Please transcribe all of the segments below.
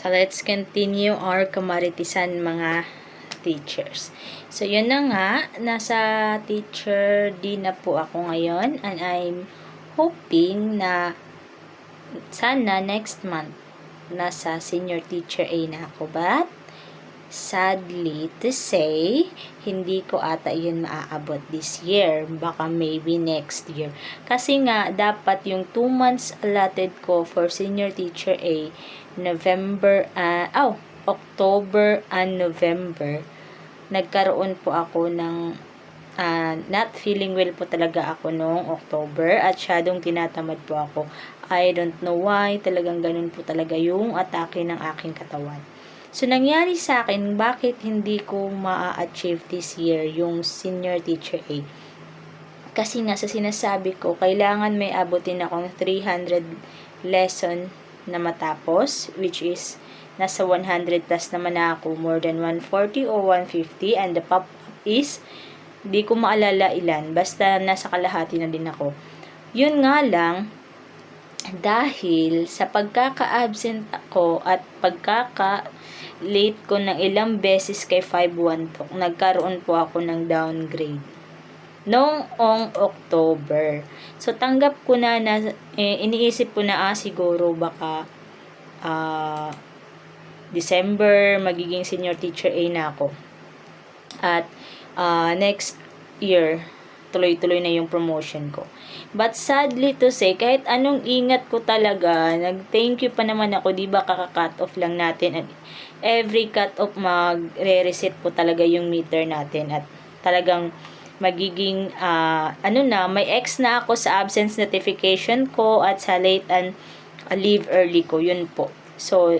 So, let's continue our kamaritisan mga teachers. So, yun na nga. Nasa teacher D na po ako ngayon. And I'm hoping na sana next month nasa senior teacher A na ako. But, sadly to say, hindi ko ata yun maaabot this year. Baka maybe next year. Kasi nga, dapat yung 2 months allotted ko for senior teacher A, October and November, nagkaroon po ako ng not feeling well po talaga ako noong October at syadong tinatamad po ako. I don't know why, talagang ganun po talaga yung atake ng aking katawan. So, nangyari sa akin, bakit hindi ko ma-achieve this year yung senior teacher A? Kasi nga, sa sinasabi ko, kailangan may abutin akong 300 lesson na matapos, which is, nasa 100 plus naman na ako, more than 140 or 150, and the pop-up is, di ko maalala ilan, basta nasa kalahati na din ako. Yun nga lang, dahil sa pagkaka-absent ako at pagkaka-late ko ng ilang beses kay 512, nagkaroon po ako ng downgrade noong October. So, tanggap ko na, iniisip ko na siguro baka December magiging senior teacher A na ako. At next year, tuloy-tuloy na yung promotion ko. But sadly to say, kahit anong ingat ko talaga, nag-thank you pa naman ako, di ba kaka-cut off lang natin. At every cut off, magre-reset po talaga yung meter natin. At talagang magiging, may X na ako sa absence notification ko at sa late and leave early ko. Yun po. So,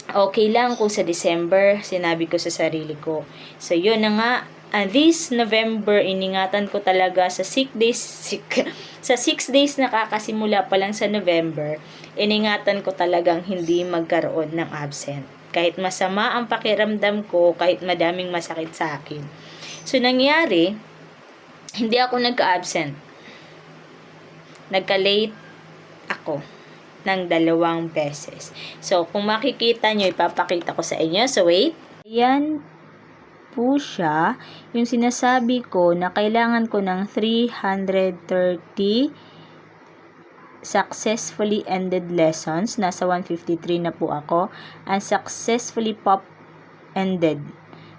okay lang kung sa December, sinabi ko sa sarili ko. So, yun na nga. This November, iningatan ko talaga sa 6 days na kakasimula pa lang sa November, iningatan ko talagang hindi magkaroon ng absent. Kahit masama ang pakiramdam ko, kahit madaming masakit sa akin. So, nangyari, hindi ako nagka-absent. Nagka-late ako ng 2 beses. So, kung makikita nyo, ipapakita ko sa inyo. So, wait. Ayan po siya, yung sinasabi ko na kailangan ko ng 330 successfully ended lessons. Nasa 153 na po ako. And successfully ended.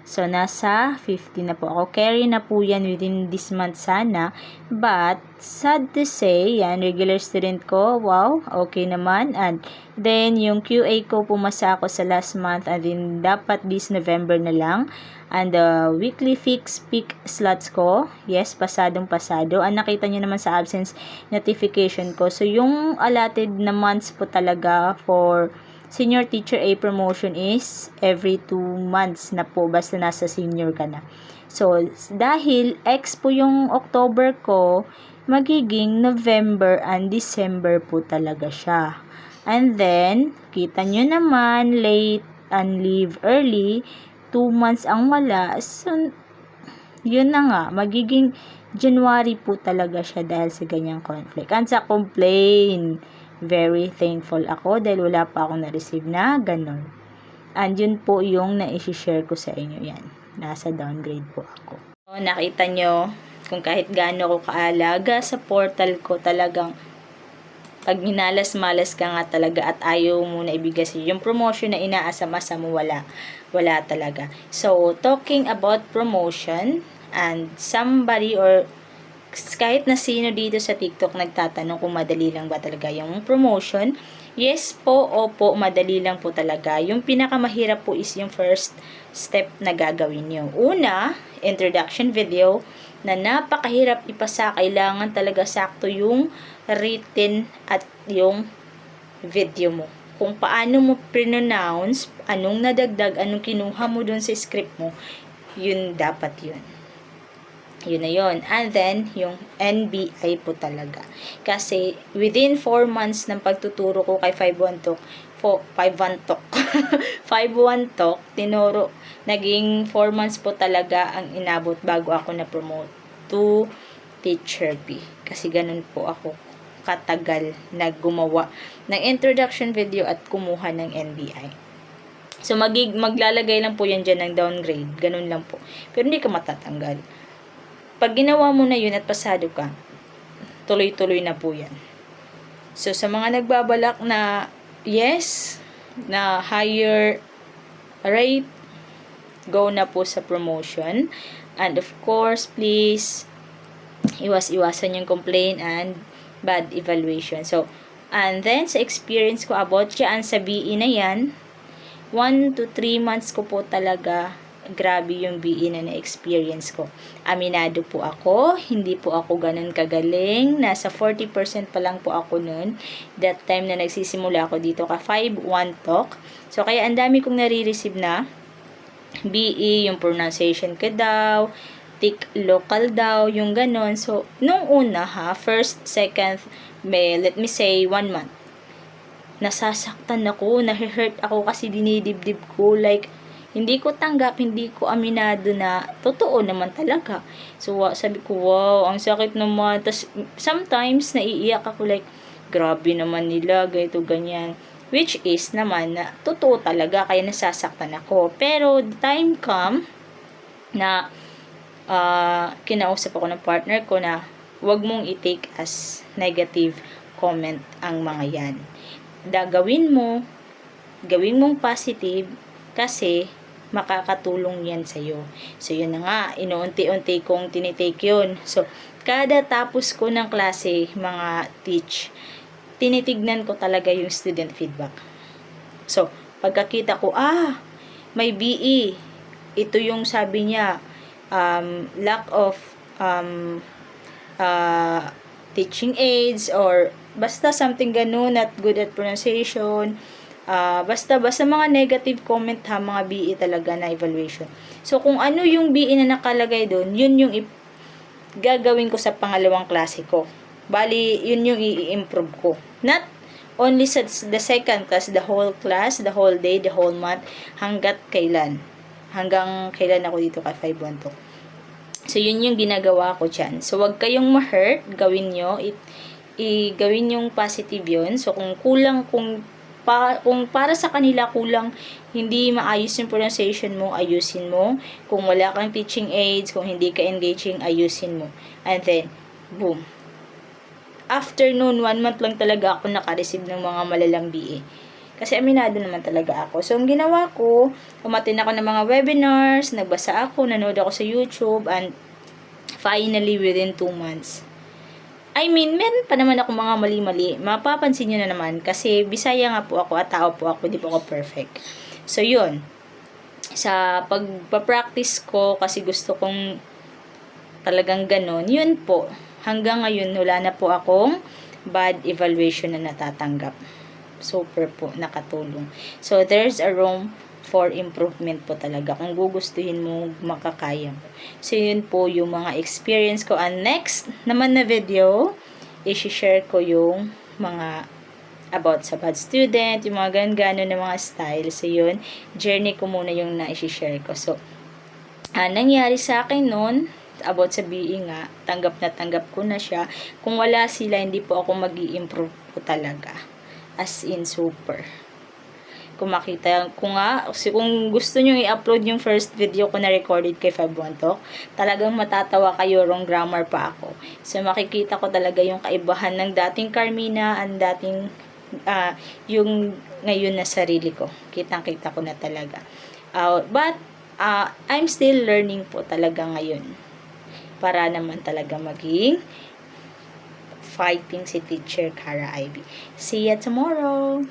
So, nasa 50 na po ako. Carry na po yan within this month sana. But, sad to say, yan, regular student ko, wow, okay naman. And then, yung QA ko, pumasa ako sa last month. And then, dapat this November na lang. And the weekly fixed peak slots ko, yes, pasadong-pasado. Ang nakita nyo naman sa absence notification ko. So, yung allotted na months po talaga for senior teacher A promotion is every 2 months na po, basta nasa senior ka na. So, dahil X po yung October ko, magiging November and December po talaga siya. And then, kita nyo naman, late and leave early, 2 months ang wala. So, yun na nga, magiging January po talaga siya dahil sa ganyang conflict. And sa complain, very thankful ako dahil wala pa akong na-receive na ganun. And yun po yung na-share ko sa inyo yan. Nasa downgrade po ako. So, nakita nyo kung kahit gaano ko kaalaga sa portal ko, talagang pag minalas-malas ka nga talaga at ayaw mo na ibigay yung promotion na inaasam-asam mo, wala talaga. So, talking about promotion, and somebody or kahit na sino dito sa TikTok nagtatanong kung madali lang ba talaga yung promotion. Yes po, opo, madali lang po talaga. Yung pinakamahirap po is yung first step na gagawin nyo. Una, introduction video na napakahirap ipasa. Kailangan talaga sakto yung written at yung video mo. Kung paano mo pronounce, anong nadagdag, anong kinuha mo dun sa script mo, yun dapat yun. Yun na yun. And then, yung NBI po talaga. Kasi, within 4 months ng pagtuturo ko kay 512, tinuro, naging 4 months po talaga ang inabot bago ako na-promote to Teacher B. Kasi ganun po ako katagal na gumawa ng introduction video at kumuha ng NBI. So, maglalagay lang po yan dyan ng downgrade. Ganun lang po. Pero hindi ka matatanggal. Pag ginawa mo na yun at pasado ka, tuloy-tuloy na po yan. So, sa mga nagbabalak na yes, na higher rate, go na po sa promotion. And of course, please, iwasan yung complaint and bad evaluation. So, and then, sa experience ko about dyan sa BE na yan, 1 to 3 months ko po talaga, grabe yung BE na na-experience ko. Aminado po ako, hindi po ako ganun kagaling. Nasa 40% pa lang po ako nun. That time na nagsisimula ako dito ka 5-1 talk. So, kaya ang dami kong nare-receive na BE, yung pronunciation ka daw, tick local daw, yung ganun. So, nung una first, second, let me say 1 month, nasasaktan ako, nahe-hurt ako kasi dinidibdib ko, like, hindi ko tanggap, hindi ko aminado na totoo naman talaga. So, sabi ko, wow, ang sakit naman. Tapos, sometimes, naiiyak ako, like, grabe naman nila, ganito, ganyan. Which is naman, na totoo talaga, kaya nasasaktan ako. Pero, the time come, na, kinausap ako ng partner ko na, wag mong i-take as negative comment ang mga yan. Gawin mong positive kasi makakatulong yan sa'yo. So, yun na nga, inuunti-unti kong tinitake yun. So, kada tapos ko ng klase, mga teach, tinitignan ko talaga yung student feedback. So, pagkakita ko, may BE. Ito yung sabi niya, lack of teaching aids or basta something ganun, not good at pronunciation, basta mga negative comment mga BE talaga na evaluation. So, kung ano yung BE na nakalagay doon, yun yung gagawin ko sa pangalawang klase ko. Bali, yun yung i-improve ko. Not only sa the second class, the whole class, the whole day, the whole month, hanggang kailan ako dito kay 512. So, yun yung ginagawa ko dyan. So, wag kayong ma-hurt, gawin nyo, gawin yung positive yun. So, kung para sa kanila kulang, hindi maayos yung pronunciation mo, ayusin mo. Kung wala kang teaching aids, kung hindi ka engaging, ayusin mo. And then, boom. After noon, 1 month lang talaga ako naka-receive ng mga malalang BE. Kasi aminado naman talaga ako. So, ang ginawa ko, umattend ako ng mga webinars, nagbasa ako, nanood ako sa YouTube, and finally, within 2 months. I mean, meron pa naman ako mga mali-mali. Mapapansin nyo na naman, kasi Bisaya nga po ako at tao po ako, di po ako perfect. So, yun. Sa pagpa-practice ko, kasi gusto kong talagang ganon, yun po. Hanggang ngayon, wala na po akong bad evaluation na natatanggap. Super po, nakatulong. So, there's a room for improvement po talaga. Kung gugustuhin mo, makakaya mo. So, yun po yung mga experience ko. And next naman na video, i-share ko yung mga about sa bad student, yung mga gano na mga style. So, yun, journey ko muna yung na-share ko. So, nangyari sa akin nun, about sa BE nga, tanggap ko na siya. Kung wala sila, hindi po ako mag-i-improve po talaga. As in, super. Kung makita, kung gusto nyo i-upload yung first video ko na recorded kay 512 Talk, talagang matatawa kayo, wrong grammar pa ako. So, makikita ko talaga yung kaibahan ng dating Carmina and dating, yung ngayon na sarili ko. Kitang-kita ko na talaga. But, I'm still learning po talaga ngayon. Para naman talaga maging fighting si Teacher Cara Ivy. See ya tomorrow!